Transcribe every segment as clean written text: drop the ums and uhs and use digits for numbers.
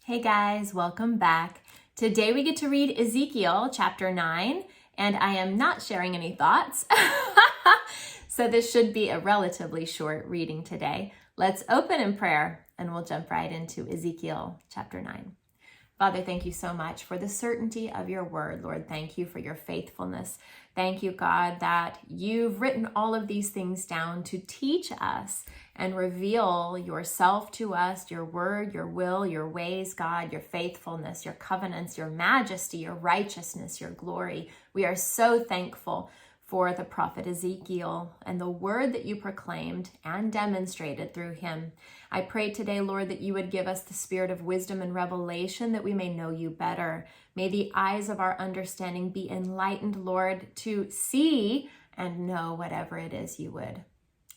Hey guys, welcome back. Today we get to read Ezekiel chapter 9, and I am not sharing any thoughts. So this should be a relatively short reading today. Let's open in prayer and we'll jump right into Ezekiel chapter 9. Father, thank you so much for the certainty of your word, Lord. Thank you for your faithfulness. Thank you, God, that you've written all of these things down to teach us and reveal yourself to us, your word, your will, your ways, God, your faithfulness, your covenants, your majesty, your righteousness, your glory. We are so thankful for the prophet Ezekiel and the word that you proclaimed and demonstrated through him. I pray today, Lord, that you would give us the spirit of wisdom and revelation that we may know you better. May the eyes of our understanding be enlightened, Lord, to see and know whatever it is you would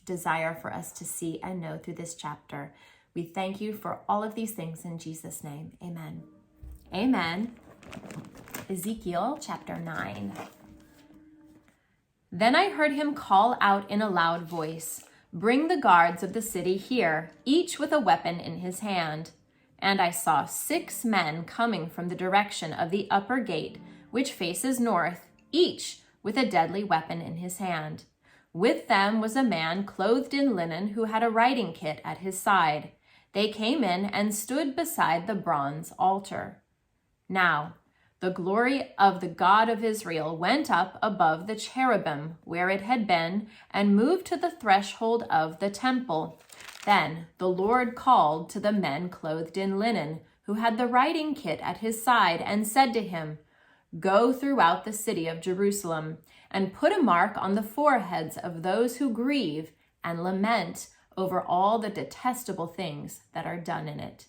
desire for us to see and know through this chapter. We thank you for all of these things in Jesus' name. Amen. Amen. Ezekiel chapter 9. Then I heard him call out in a loud voice, "Bring the guards of the city here, each with a weapon in his hand." And I saw 6 men coming from the direction of the upper gate, which faces north, each with a deadly weapon in his hand. With them was a man clothed in linen who had a writing kit at his side. They came in and stood beside the bronze altar. Now, the glory of the God of Israel went up above the cherubim where it had been and moved to the threshold of the temple. Then the Lord called to the men clothed in linen who had the writing kit at his side and said to him, "Go throughout the city of Jerusalem and put a mark on the foreheads of those who grieve and lament over all the detestable things that are done in it."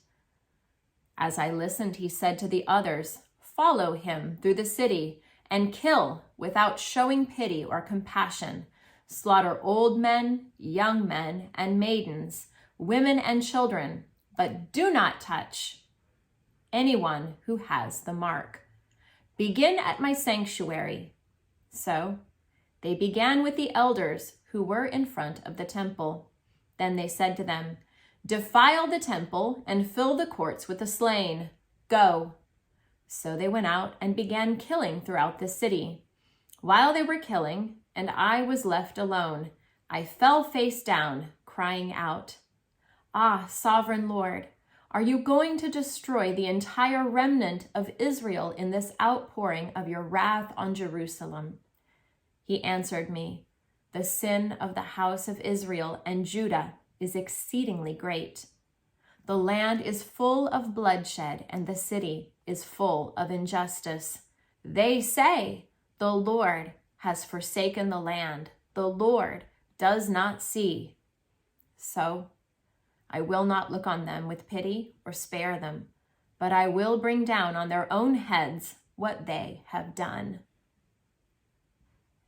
As I listened, he said to the others, "Follow him through the city and kill without showing pity or compassion. Slaughter old men, young men, and maidens, women and children, but do not touch anyone who has the mark. Begin at my sanctuary." So they began with the elders who were in front of the temple. Then they said to them, "Defile the temple and fill the courts with the slain. Go." So they went out and began killing throughout the city. While they were killing, and I was left alone, I fell face down, crying out, "Ah, sovereign Lord, are you going to destroy the entire remnant of Israel in this outpouring of your wrath on Jerusalem?" He answered me, "The sin of the house of Israel and Judah is exceedingly great. The land is full of bloodshed, and the city is full of injustice. They say, 'The Lord has forsaken the land. The Lord does not see.' So I will not look on them with pity or spare them, but I will bring down on their own heads what they have done."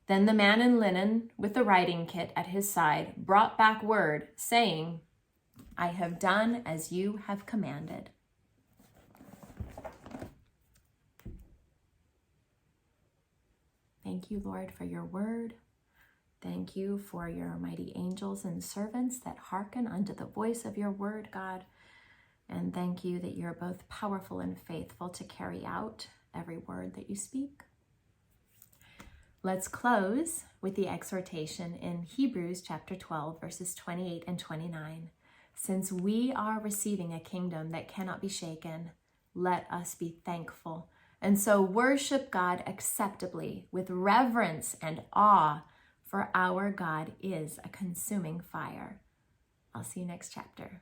Then the man in linen with the writing kit at his side brought back word, saying, "I have done as you have commanded." Thank you, Lord, for your word. Thank you for your mighty angels and servants that hearken unto the voice of your word, God. And thank you that you're both powerful and faithful to carry out every word that you speak. Let's close with the exhortation in Hebrews chapter 12, verses 28 and 29. Since we are receiving a kingdom that cannot be shaken, let us be thankful. And so worship God acceptably with reverence and awe, for our God is a consuming fire. I'll see you next chapter.